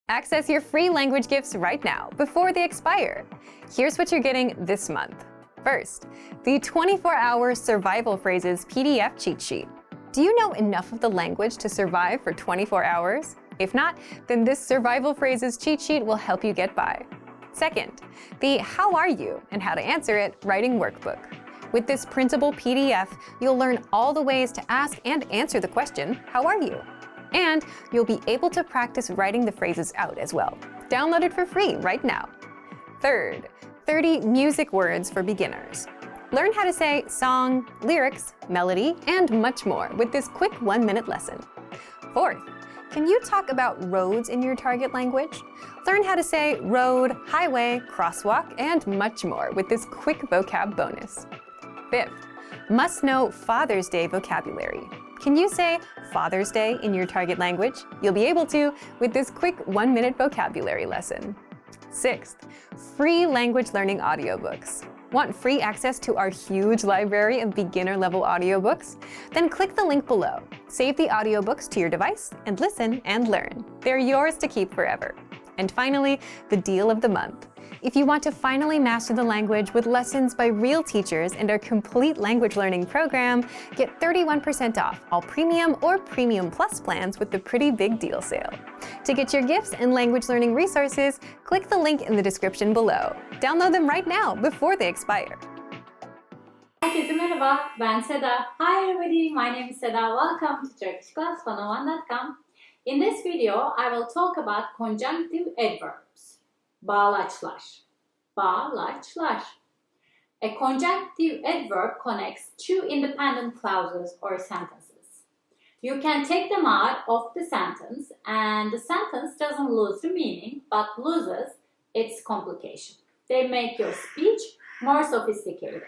Access your free language gifts right now before they expire. Here's what you're getting this month. First, the 24-hour Survival Phrases PDF cheat sheet. Do you know enough of the language to survive for 24 hours? If not, then this Survival Phrases cheat sheet will help you get by. Second, the How Are You and How to Answer It Writing Workbook. With this printable PDF, you'll learn all the ways to ask and answer the question, How are you? And you'll be able to practice writing the phrases out as well. Download it for free right now. Third, 30 music words for beginners. Learn how to say song, lyrics, melody, and much more with this quick 1-minute lesson. Fourth, can you talk about roads in your target language? Learn how to say road, highway, crosswalk, and much more with this quick vocab bonus. Fifth, must know Father's Day vocabulary. Can you say Father's Day in your target language? You'll be able to with this quick 1-minute vocabulary lesson. Sixth, free language learning audiobooks. Want free access to our huge library of beginner-level audiobooks? Then click the link below. Save the audiobooks to your device and listen and learn. They're yours to keep forever. And finally, the deal of the month. If you want to finally master the language with lessons by real teachers and our complete language learning program, get 31% off all Premium or Premium Plus plans with the Pretty Big Deal sale. To get your gifts and language learning resources, click the link in the description below. Download them right now before they expire. Herkese merhaba, ben Seda. Hi everybody, my name is Seda. Welcome to Turkish Class 101.com. In this video, I will talk about conjunctive adverbs. Bağlaçlar. Bağlaçlar. A conjunctive adverb connects two independent clauses or sentences. You can take them out of the sentence and the sentence doesn't lose the meaning but loses its complication. They make your speech more sophisticated.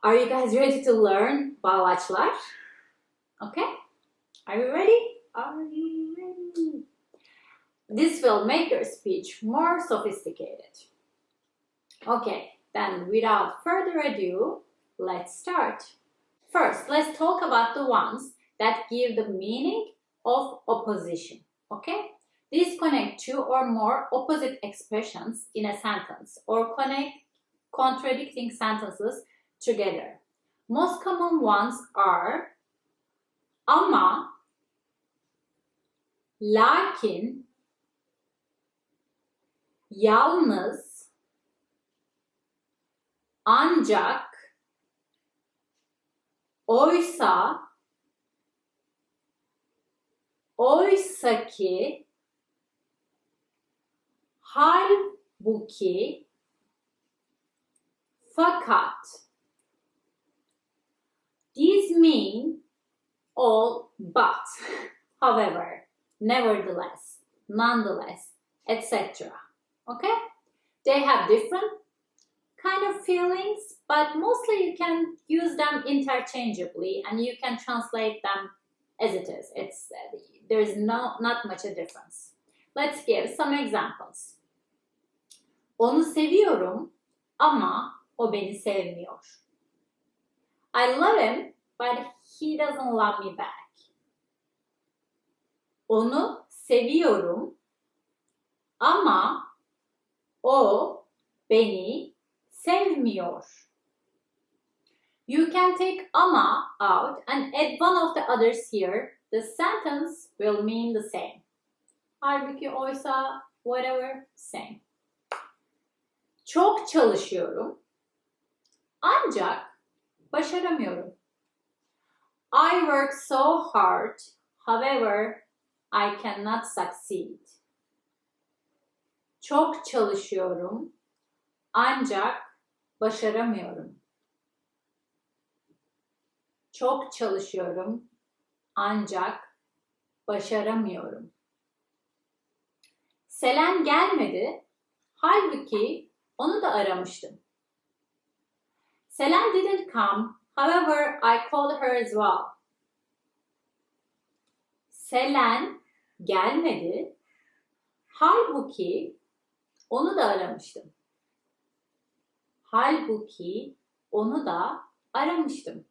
Are you guys ready to learn bağlaçlar? Okay? Are you ready? Are you ready? This will make your speech more sophisticated. Okay, then without further ado, let's start. First, let's talk about the ones that give the meaning of opposition. Okay? These connect two or more opposite expressions in a sentence or connect contradicting sentences together. Most common ones are ama, lakin, yalnız, ancak, oysa, oysaki, halbuki, fakat. These mean all but, however, nevertheless, nonetheless, etc. Okay? They have different kind of feelings, but mostly you can use them interchangeably and you can translate them as it is. There's not much a difference. Let's give some examples. Onu seviyorum ama o beni sevmiyor. I love him, but he doesn't love me back. Onu seviyorum ama o beni sevmiyor. You can take ama out and add one of the others here. The sentence will mean the same. Halbuki, oysa, whatever, same. Çok çalışıyorum ancak başaramıyorum. I work so hard, however, I cannot succeed. Çok çalışıyorum ancak başaramıyorum. Çok çalışıyorum ancak başaramıyorum. Selen gelmedi, halbuki onu da aramıştım. Selen didn't come, however, I called her as well. Selen gelmedi, halbuki onu da aramıştım. Halbuki onu da aramıştım.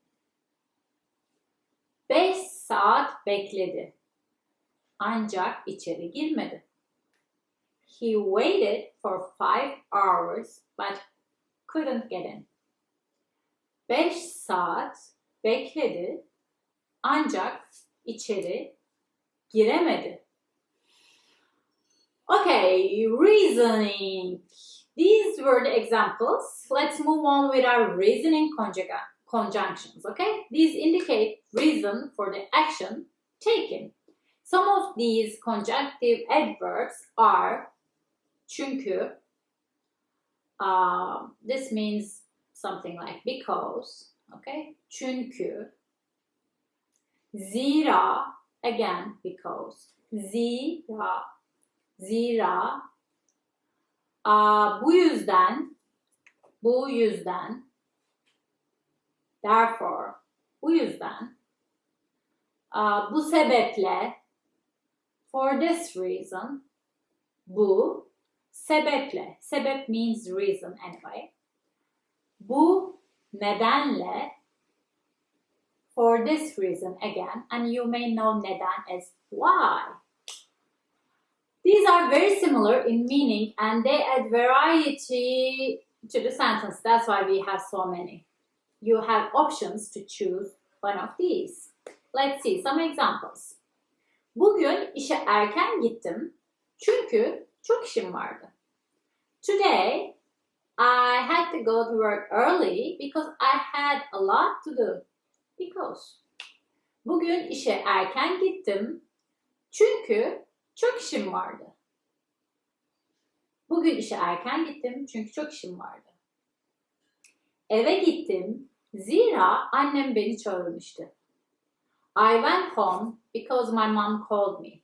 5 saat bekledi. ancak içeri girmedi. He waited for 5 hours but couldn't get in. 5 saat bekledi ancak içeri giremedi. Okay, reasoning. These were the examples. Let's move on with our reasoning conjunctions, okay? These indicate reason for the action taken. Some of these conjunctive adverbs are çünkü. This means something like because, okay? Çünkü. Zira, again because. Zira. Bu yüzden. Therefore, bu yüzden. Bu sebeple. For this reason. Bu sebeple. Sebep means reason anyway. Bu nedenle. For this reason again. And you may know neden as why. These are very similar in meaning and they add variety to the sentence. That's why we have so many. You have options to choose one of these. Let's see some examples. Bugün işe erken gittim çünkü çok işim vardı. Today, I had to go to work early because I had a lot to do. Because. Bugün işe erken gittim çünkü çok işim vardı. Bugün işe erken gittim çünkü çok işim vardı. Eve gittim zira annem beni çağırmıştı. I went home because my mom called me.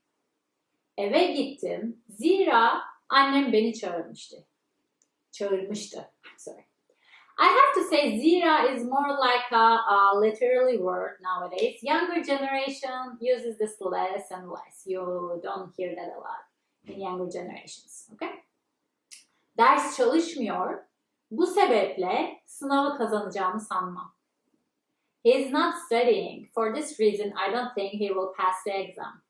Eve gittim zira annem beni çağırmıştı. Sorry. I have to say zira is more like a literally word nowadays. Younger generation uses this less and less. You don't hear that a lot in younger generations. Okay? Ders çalışmıyor. Bu sebeple sınavı kazanacağımı sanmam. He is not studying. For this reason, I don't think he will pass the exam.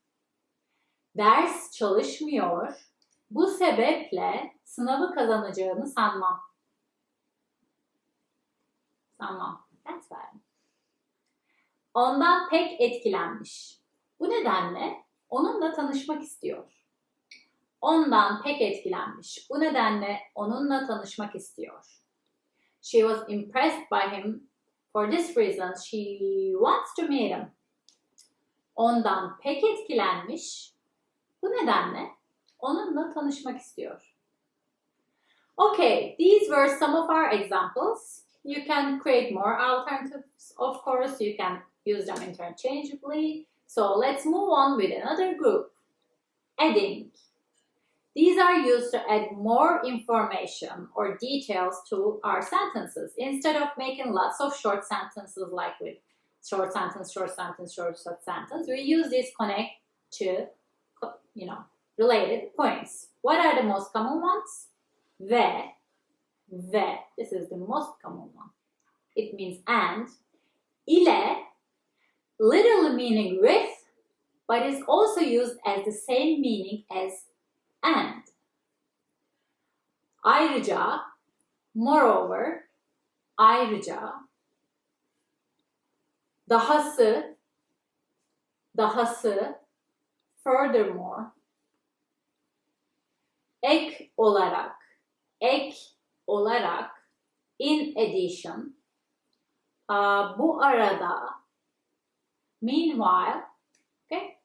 Ders çalışmıyor. Bu sebeple sınavı kazanacağını sanmam. That's bad. Ondan pek etkilenmiş. Bu nedenle onunla tanışmak istiyor. Ondan pek etkilenmiş. Bu nedenle onunla tanışmak istiyor. She was impressed by him. For this reason, she wants to meet him. Ondan pek etkilenmiş. Bu nedenle onunla tanışmak istiyor. Okay, these were some of our examples. You can create more alternatives, of course. You can use them interchangeably. So let's move on with another group. Adding. These are used to add more information or details to our sentences instead of making lots of short sentences like with short sentence, we use these connect to, related points. What are the most common ones? Ve. This is the most common one. It means and. İle, literally meaning with, but is also used as the same meaning as and. Ayrıca, moreover, ayrıca, dahası, furthermore, ek olarak, in addition, bu arada, meanwhile, okay?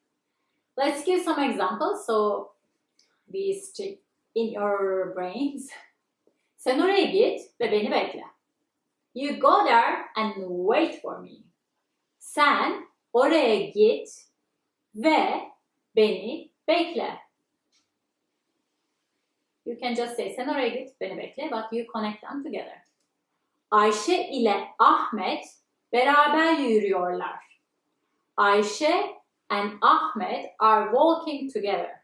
Let's give some examples so these stick in your brains. Sen oraya git ve beni bekle. You go there and wait for me. Sen oraya git ve beni bekle. You can just say sen oraya git, beni bekle, but you connect them together. Ayşe ile Ahmet beraber yürüyorlar. Ayşe and Ahmet are walking together.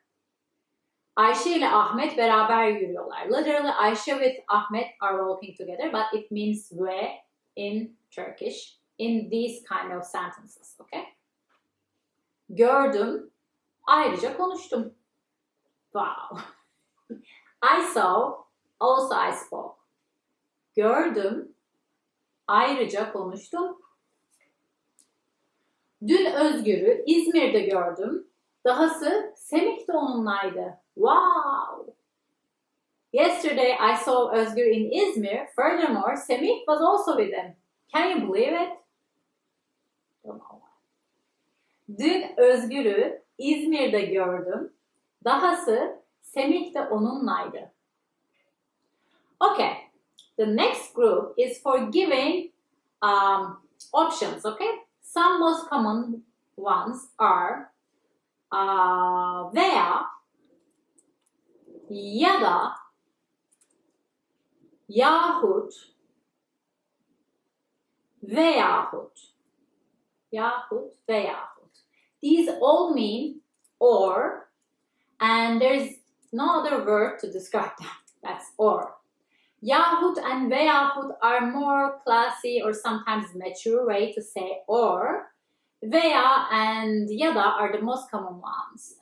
Ayşe ile Ahmet beraber yürüyorlar. Literally, Ayşe with Ahmet are walking together, but it means ve in Turkish in these kind of sentences, okay? Gördüm, Ayrıca konuştum. Wow. I saw, also I spoke. Gördüm, ayrıca konuştum. Dün Özgür'ü İzmir'de gördüm. Dahası Semih de onunlaydı. Wow! Yesterday I saw Özgür in Izmir. Furthermore, Semih was also with him. Can you believe it? Dün Özgür'ü İzmir'de gördüm. Dahası Semih de onunlaydı. Okay. The next group is for giving options, okay? Some most common ones are veya, ya da, yahut, veyahut, yahut, veyahut. These all mean or, and there's no other word to describe them. That's or. Yahut and veyahut are more classy or sometimes mature way to say or. Veya and yada are the most common ones,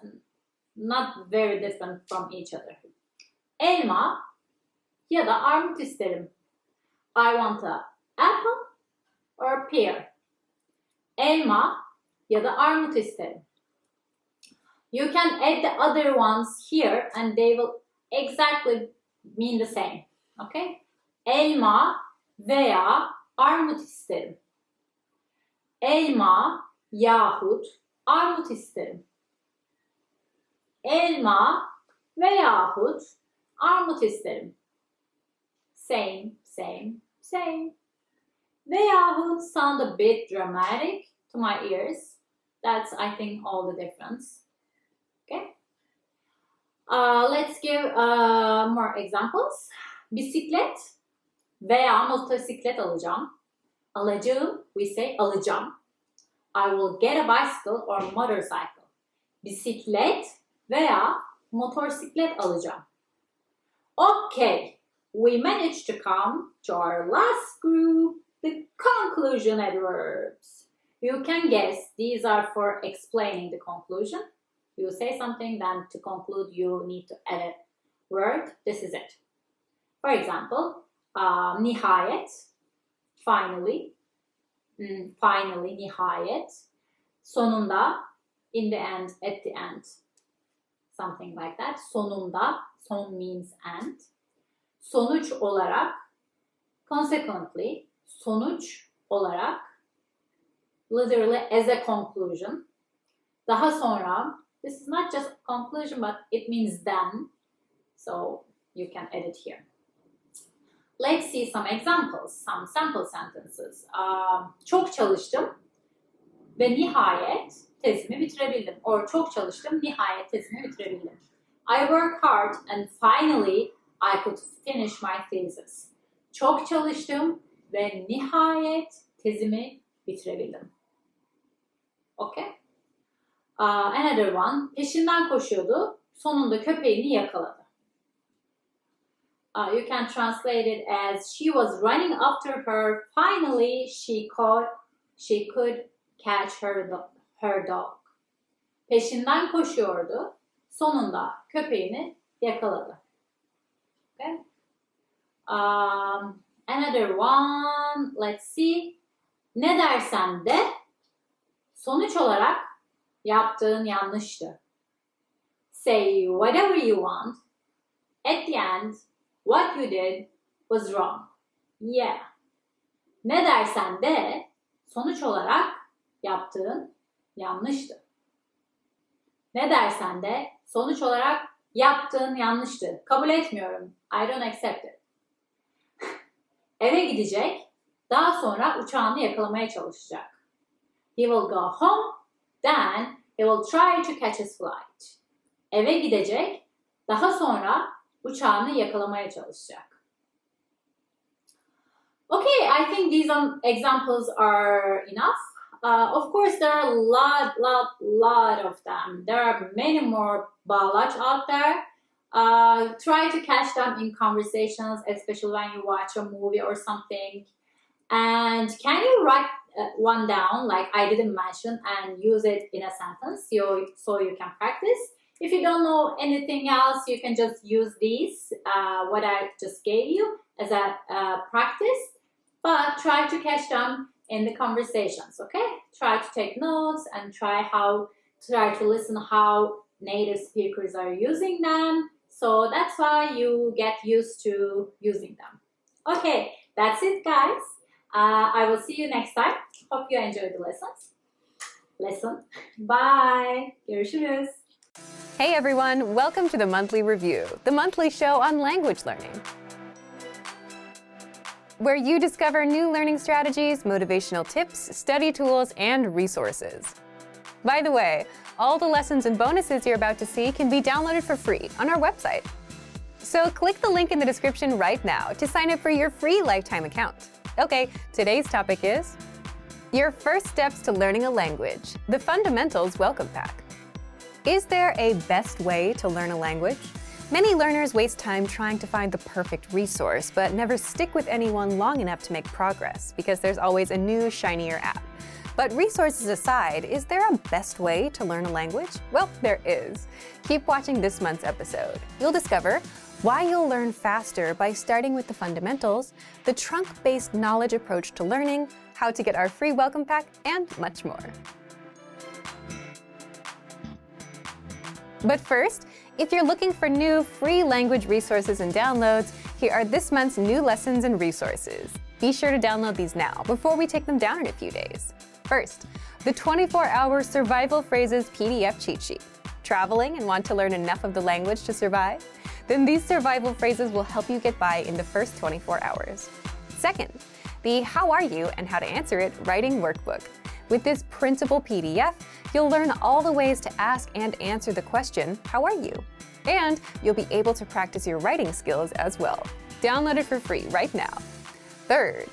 not very different from each other. Elma ya da armut isterim. I want a apple or a pear. Elma ya da armut isterim. You can add the other ones here and they will exactly mean the same. Okay? Elma veya armut isterim. Elma yahut armut isterim. Elma veyahut armut isterim. Same, same, same. Veyahut sound a bit dramatic to my ears. That's, I think, all the difference. Okay? Let's give more examples. Bisiklet veya motosiklet alacağım. Alacağım, we say alacağım. I will get a bicycle or motorcycle. Bisiklet veya motosiklet alacağım. Okay, we managed to come to our last group, the conclusion adverbs. You can guess these are for explaining the conclusion. You say something, then to conclude you need to add a word. This is it. For example, nihayet, finally, finally, nihayet, sonunda, in the end, at the end, something like that. Sonunda, son means end. Sonuç olarak, consequently, sonuç olarak, literally as a conclusion. Daha sonra, this is not just conclusion, but it means then, so you can add it here. Let's see some examples, some sample sentences. Çok çalıştım ve nihayet tezimi bitirebildim. Or çok çalıştım, nihayet tezimi bitirebildim. I worked hard and finally I could finish my thesis. Çok çalıştım ve nihayet tezimi bitirebildim. Okay? Another one. Peşinden koşuyordu, sonunda köpeğini yakaladı. You can translate it as she was running after her. Finally, she could catch her dog. Peşinden koşuyordu. Sonunda köpeğini yakaladı. Okay. Another one. Let's see. Ne dersen de sonuç olarak yaptığın yanlıştı. Say whatever you want. At the end, what you did was wrong. Yeah. Ne dersen de sonuç olarak yaptığın yanlıştı. Ne dersen de sonuç olarak yaptığın yanlıştı. Kabul etmiyorum. I don't accept it. Eve gidecek, daha sonra uçağını yakalamaya çalışacak. He will go home, then he will try to catch his flight. Eve gidecek, daha sonra uçağını yakalamaya çalışacak. Okay, I think these examples are enough. Of course, there are a lot of them. There are many more bağlaç out there. Try to catch them in conversations, especially when you watch a movie or something. And can you write one down, like I didn't mention, and use it in a sentence so you can practice. If you don't know anything else, you can just use these, what I just gave you as a practice, but try to catch them in the conversations, okay? Try to take notes and try to listen how native speakers are using them. So that's why you get used to using them. Okay, that's it, guys. I will see you next time. Hope you enjoyed the lesson. Bye. Görüşürüz. Hey everyone, welcome to the Monthly Review, the monthly show on language learning, where you discover new learning strategies, motivational tips, study tools, and resources. By the way, all the lessons and bonuses you're about to see can be downloaded for free on our website. So click the link in the description right now to sign up for your free lifetime account. Okay, today's topic is your first steps to learning a language, the Fundamentals Welcome Pack. Is there a best way to learn a language? Many learners waste time trying to find the perfect resource, but never stick with anyone long enough to make progress because there's always a new, shinier app. But resources aside, is there a best way to learn a language? Well, there is. Keep watching this month's episode. You'll discover why you'll learn faster by starting with the fundamentals, the trunk-based knowledge approach to learning, how to get our free welcome pack, and much more. But first, if you're looking for new free language resources and downloads, here are this month's new lessons and resources. Be sure to download these now before we take them down in a few days. First, the 24-hour Survival Phrases PDF cheat sheet. Traveling and want to learn enough of the language to survive? Then these survival phrases will help you get by in the first 24 hours. Second, the How Are You and How to Answer It writing workbook. With this printable PDF, you'll learn all the ways to ask and answer the question, how are you? And you'll be able to practice your writing skills as well. Download it for free right now. Third,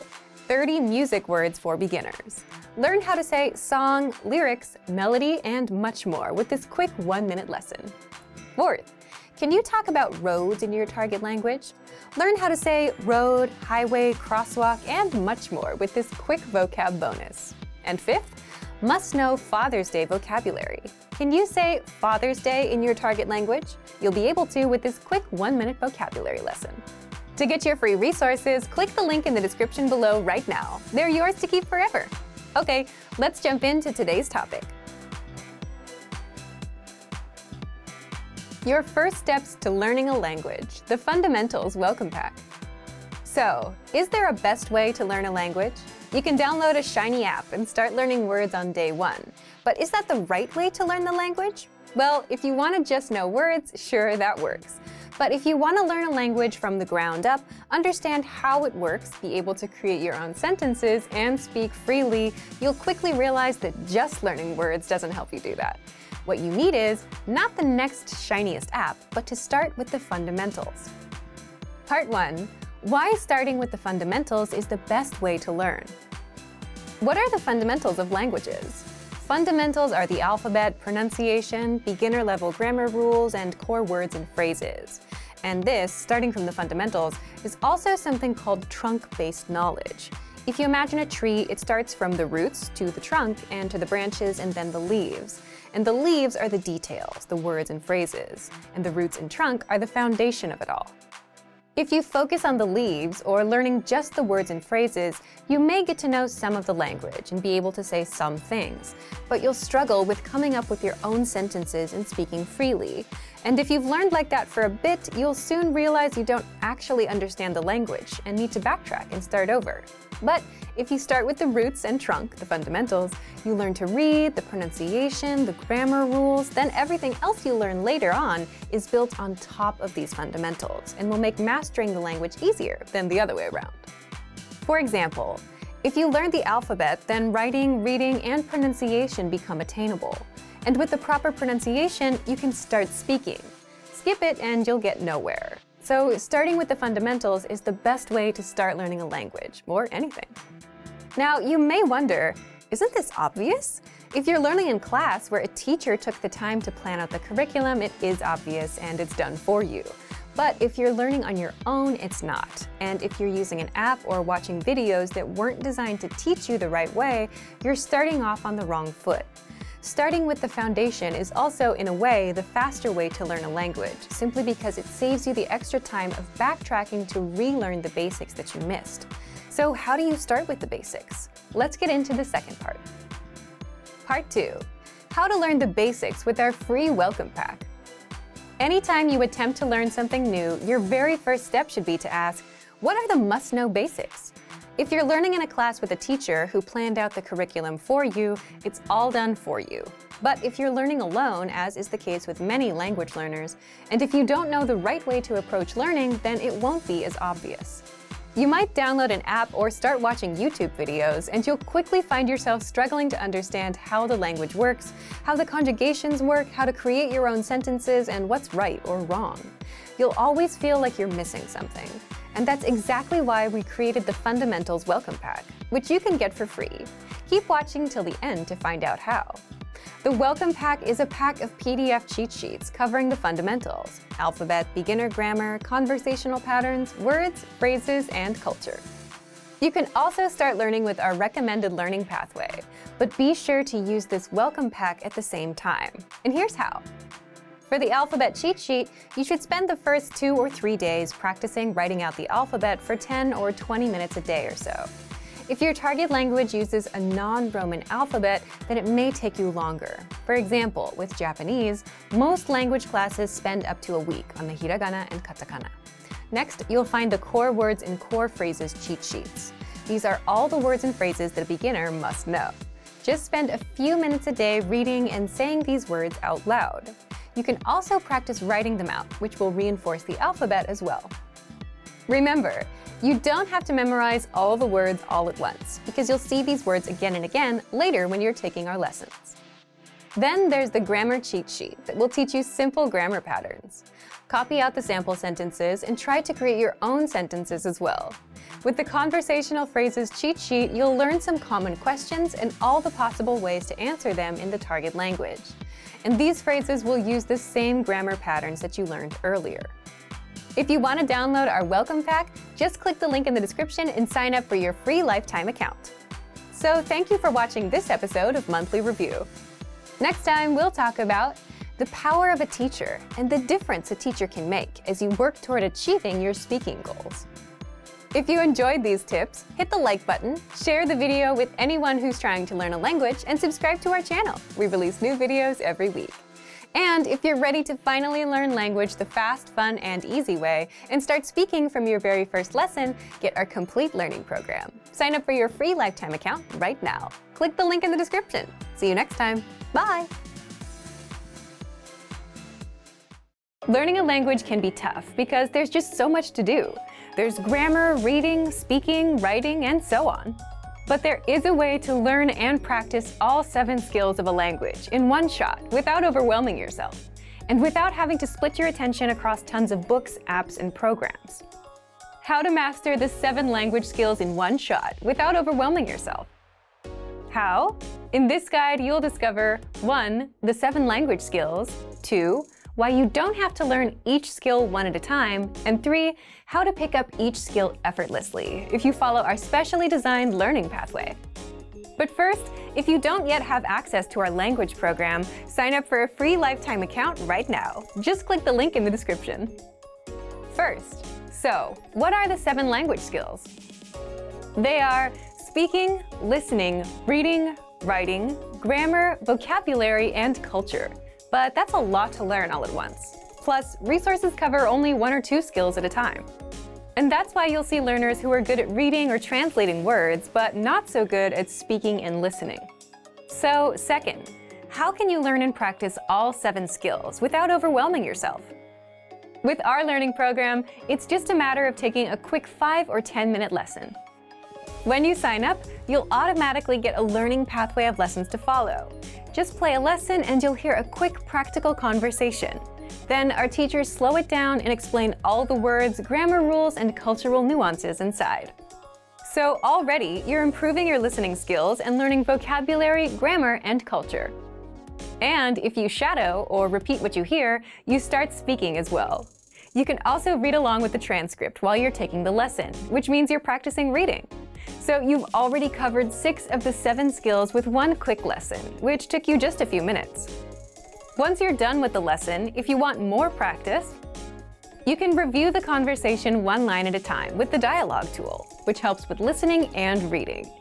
30 music words for beginners. Learn how to say song, lyrics, melody, and much more with this quick 1-minute lesson. Fourth, can you talk about roads in your target language? Learn how to say road, highway, crosswalk, and much more with this quick vocab bonus. And fifth, must know Father's Day vocabulary. Can you say Father's Day in your target language? You'll be able to with this quick 1-minute vocabulary lesson. To get your free resources, click the link in the description below right now. They're yours to keep forever. Okay, let's jump into today's topic. Your first steps to learning a language, the Fundamentals Welcome Pack. So, is there a best way to learn a language? You can download a shiny app and start learning words on day one. But is that the right way to learn the language? Well, if you want to just know words, sure, that works. But if you want to learn a language from the ground up, understand how it works, be able to create your own sentences, and speak freely, you'll quickly realize that just learning words doesn't help you do that. What you need is not the next shiniest app, but to start with the fundamentals. Part 1. Why starting with the fundamentals is the best way to learn. What are the fundamentals of languages? Fundamentals are the alphabet, pronunciation, beginner-level grammar rules, and core words and phrases. And this, starting from the fundamentals, is also something called trunk-based knowledge. If you imagine a tree, it starts from the roots to the trunk and to the branches and then the leaves. And the leaves are the details, the words and phrases. And the roots and trunk are the foundation of it all. If you focus on the leaves or learning just the words and phrases, you may get to know some of the language and be able to say some things, but you'll struggle with coming up with your own sentences and speaking freely. And if you've learned like that for a bit, you'll soon realize you don't actually understand the language and need to backtrack and start over. But if you start with the roots and trunk, the fundamentals, you learn to read, the pronunciation, the grammar rules, then everything else you learn later on is built on top of these fundamentals and will make mastering the language easier than the other way around. For example, if you learn the alphabet, then writing, reading, and pronunciation become attainable. And with the proper pronunciation, you can start speaking. Skip it and you'll get nowhere. So starting with the fundamentals is the best way to start learning a language, or anything. Now, you may wonder, isn't this obvious? If you're learning in class where a teacher took the time to plan out the curriculum, it is obvious and it's done for you. But if you're learning on your own, it's not. And if you're using an app or watching videos that weren't designed to teach you the right way, you're starting off on the wrong foot. Starting with the foundation is also, in a way, the faster way to learn a language, simply because it saves you the extra time of backtracking to relearn the basics that you missed. So how do you start with the basics? Let's get into the second part. Part 2. How to learn the basics with our free welcome pack. Anytime you attempt to learn something new, your very first step should be to ask, what are the must-know basics? If you're learning in a class with a teacher who planned out the curriculum for you, it's all done for you. But if you're learning alone, as is the case with many language learners, and if you don't know the right way to approach learning, then it won't be as obvious. You might download an app or start watching YouTube videos, and you'll quickly find yourself struggling to understand how the language works, how the conjugations work, how to create your own sentences, and what's right or wrong. You'll always feel like you're missing something. And that's exactly why we created the Fundamentals Welcome Pack, which you can get for free. Keep watching till the end to find out how. The Welcome Pack is a pack of PDF cheat sheets covering the fundamentals: alphabet, beginner grammar, conversational patterns, words, phrases, and culture. You can also start learning with our recommended learning pathway, but be sure to use this Welcome Pack at the same time. And here's how. For the alphabet cheat sheet, you should spend the first 2 or 3 days practicing writing out the alphabet for 10 or 20 minutes a day or so. If your target language uses a non-Roman alphabet, then it may take you longer. For example, with Japanese, most language classes spend up to a week on the hiragana and katakana. Next, you'll find the core words and core phrases cheat sheets. These are all the words and phrases that a beginner must know. Just spend a few minutes a day reading and saying these words out loud. You can also practice writing them out, which will reinforce the alphabet as well. Remember, you don't have to memorize all the words all at once, because you'll see these words again and again later when you're taking our lessons. Then there's the grammar cheat sheet that will teach you simple grammar patterns. Copy out the sample sentences and try to create your own sentences as well. With the conversational phrases cheat sheet, you'll learn some common questions and all the possible ways to answer them in the target language. And these phrases will use the same grammar patterns that you learned earlier. If you want to download our welcome pack, just click the link in the description and sign up for your free lifetime account. So thank you for watching this episode of Monthly Review. Next time, we'll talk about the power of a teacher and the difference a teacher can make as you work toward achieving your speaking goals. If you enjoyed these tips, hit the like button, share the video with anyone who's trying to learn a language, and subscribe to our channel. We release new videos every week. And if you're ready to finally learn language the fast, fun, and easy way, and start speaking from your very first lesson, get our complete learning program. Sign up for your free lifetime account right now. Click the link in the description. See you next time. Bye! Learning a language can be tough because there's just so much to do. There's grammar, reading, speaking, writing, and so on. But there is a way to learn and practice all 7 skills of a language in one shot without overwhelming yourself, and without having to split your attention across tons of books, apps, and programs. How to master the 7 language skills in one shot without overwhelming yourself. How? In this guide, you'll discover 1. The 7 language skills, 2. Why you don't have to learn each skill one at a time, and 3. How to pick up each skill effortlessly if you follow our specially designed learning pathway. But first, if you don't yet have access to our language program, sign up for a free lifetime account right now. Just click the link in the description. First, so what are the 7 language skills? They are speaking, listening, reading, writing, grammar, vocabulary, and culture. But that's a lot to learn all at once. Plus, resources cover only 1 or 2 skills at a time. And that's why you'll see learners who are good at reading or translating words, but not so good at speaking and listening. So, second, how can you learn and practice all 7 skills without overwhelming yourself? With our learning program, it's just a matter of taking a quick 5 or 10-minute lesson. When you sign up, you'll automatically get a learning pathway of lessons to follow. Just play a lesson and you'll hear a quick practical conversation. Then our teachers slow it down and explain all the words, grammar rules, and cultural nuances inside. So already, you're improving your listening skills and learning vocabulary, grammar, and culture. And if you shadow or repeat what you hear, you start speaking as well. You can also read along with the transcript while you're taking the lesson, which means you're practicing reading. So you've already covered 6 of the 7 skills with one quick lesson, which took you just a few minutes. Once you're done with the lesson, if you want more practice, you can review the conversation one line at a time with the dialogue tool, which helps with listening and reading.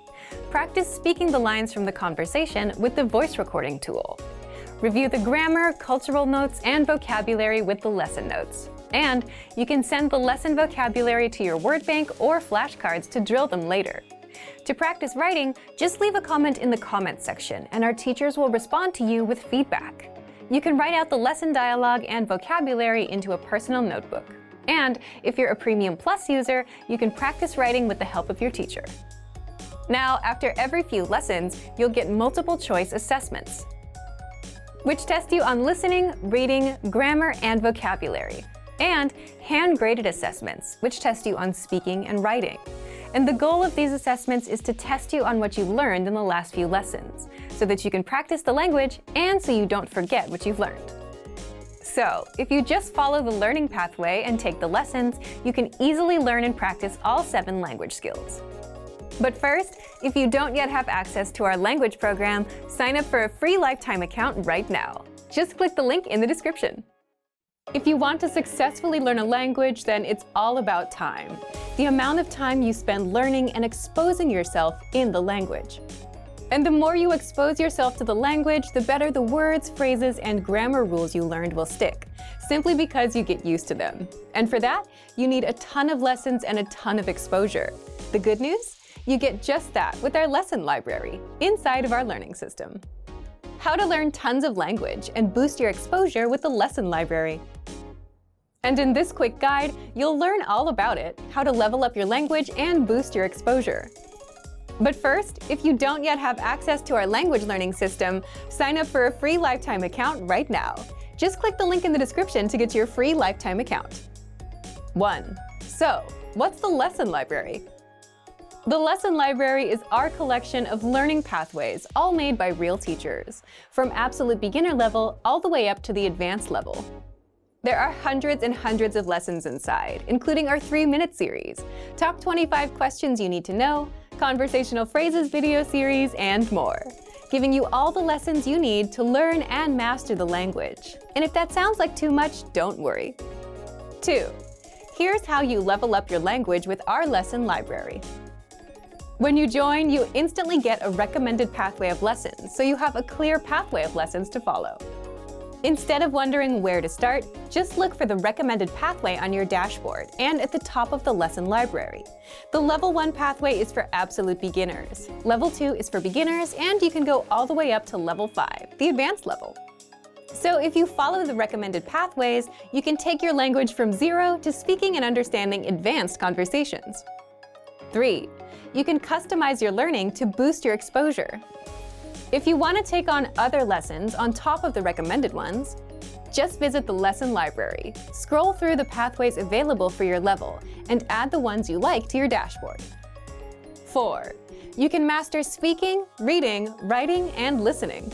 Practice speaking the lines from the conversation with the voice recording tool. Review the grammar, cultural notes, and vocabulary with the lesson notes. And you can send the lesson vocabulary to your word bank or flashcards to drill them later. To practice writing, just leave a comment in the comments section, and our teachers will respond to you with feedback. You can write out the lesson dialogue and vocabulary into a personal notebook. And if you're a Premium Plus user, you can practice writing with the help of your teacher. Now, after every few lessons, you'll get multiple choice assessments, which test you on listening, reading, grammar, and vocabulary, and hand-graded assessments, which test you on speaking and writing. And the goal of these assessments is to test you on what you've learned in the last few lessons, so that you can practice the language and so you don't forget what you've learned. So, if you just follow the learning pathway and take the lessons, you can easily learn and practice all 7 language skills. But first, if you don't yet have access to our language program, sign up for a free lifetime account right now. Just click the link in the description. If you want to successfully learn a language, then it's all about time. The amount of time you spend learning and exposing yourself in the language. And the more you expose yourself to the language, the better the words, phrases, and grammar rules you learned will stick, simply because you get used to them. And for that, you need a ton of lessons and a ton of exposure. The good news? You get just that with our lesson library inside of our learning system. How to learn tons of language and boost your exposure with the lesson library. And in this quick guide, you'll learn all about it, how to level up your language and boost your exposure. But first, if you don't yet have access to our language learning system, sign up for a free lifetime account right now. Just click the link in the description to get your free lifetime account. 1. So, what's the lesson library? The lesson library is our collection of learning pathways, all made by real teachers, from absolute beginner level all the way up to the advanced level. There are hundreds and hundreds of lessons inside, including our 3-minute series, top 25 questions you need to know, conversational phrases video series, and more, giving you all the lessons you need to learn and master the language. And if that sounds like too much, don't worry. 2. Here's how you level up your language with our lesson library. When you join, you instantly get a recommended pathway of lessons, so you have a clear pathway of lessons to follow. Instead of wondering where to start, just look for the recommended pathway on your dashboard and at the top of the lesson library. The Level 1 pathway is for absolute beginners. Level 2 is for beginners, and you can go all the way up to Level 5, the advanced level. So if you follow the recommended pathways, you can take your language from 0 to speaking and understanding advanced conversations. 3. You can customize your learning to boost your exposure. If you want to take on other lessons on top of the recommended ones, just visit the lesson library, scroll through the pathways available for your level, and add the ones you like to your dashboard. 4. You can master speaking, reading, writing, and listening.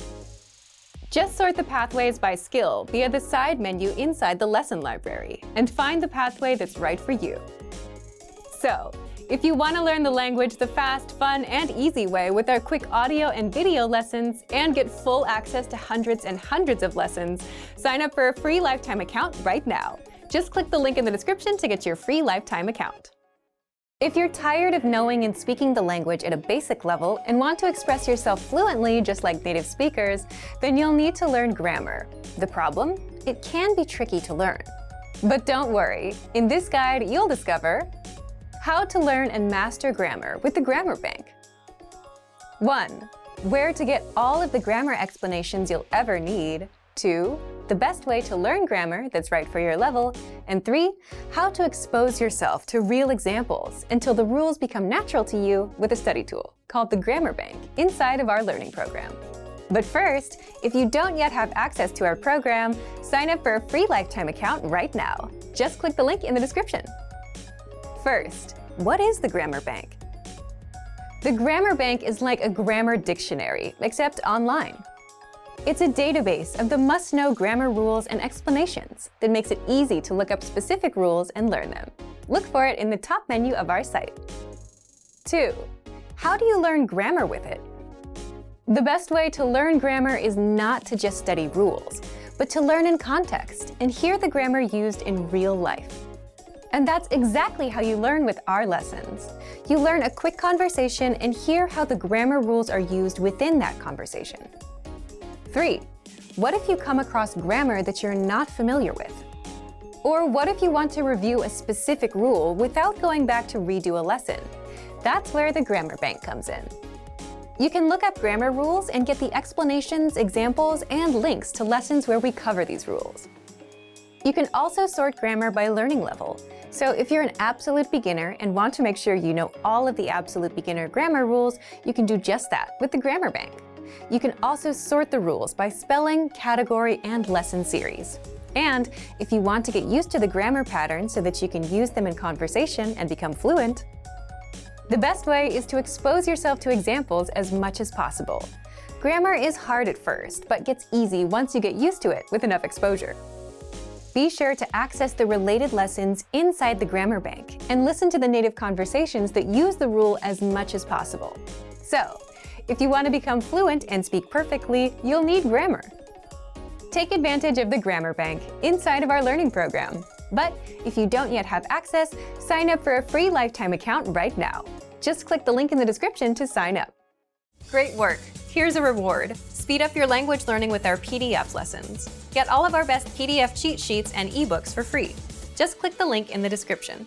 Just sort the pathways by skill via the side menu inside the lesson library, and find the pathway that's right for you. So, if you want to learn the language the fast, fun, and easy way with our quick audio and video lessons and get full access to hundreds and hundreds of lessons, sign up for a free lifetime account right now. Just click the link in the description to get your free lifetime account. If you're tired of knowing and speaking the language at a basic level and want to express yourself fluently just like native speakers, then you'll need to learn grammar. The problem? It can be tricky to learn. But don't worry, in this guide you'll discover how to learn and master grammar with the Grammar Bank. 1. Where to get all of the grammar explanations you'll ever need. 2. The best way to learn grammar that's right for your level. And 3. How to expose yourself to real examples until the rules become natural to you with a study tool called the Grammar Bank inside of our learning program. But first, if you don't yet have access to our program, sign up for a free lifetime account right now. Just click the link in the description. First, what is the Grammar Bank? The Grammar Bank is like a grammar dictionary, except online. It's a database of the must-know grammar rules and explanations that makes it easy to look up specific rules and learn them. Look for it in the top menu of our site. 2. How do you learn grammar with it? The best way to learn grammar is not to just study rules, but to learn in context and hear the grammar used in real life. And that's exactly how you learn with our lessons. You learn a quick conversation and hear how the grammar rules are used within that conversation. 3. What if you come across grammar that you're not familiar with? Or what if you want to review a specific rule without going back to redo a lesson? That's where the Grammar Bank comes in. You can look up grammar rules and get the explanations, examples, and links to lessons where we cover these rules. You can also sort grammar by learning level. So if you're an absolute beginner and want to make sure you know all of the absolute beginner grammar rules, you can do just that with the Grammar Bank. You can also sort the rules by spelling, category, and lesson series. And if you want to get used to the grammar patterns so that you can use them in conversation and become fluent, the best way is to expose yourself to examples as much as possible. Grammar is hard at first, but gets easy once you get used to it with enough exposure. Be sure to access the related lessons inside the Grammar Bank and listen to the native conversations that use the rule as much as possible. So, if you want to become fluent and speak perfectly, you'll need grammar. Take advantage of the Grammar Bank inside of our learning program. But if you don't yet have access, sign up for a free lifetime account right now. Just click the link in the description to sign up. Great work! Here's a reward. Speed up your language learning with our PDF lessons. Get all of our best PDF cheat sheets and ebooks for free. Just click the link in the description.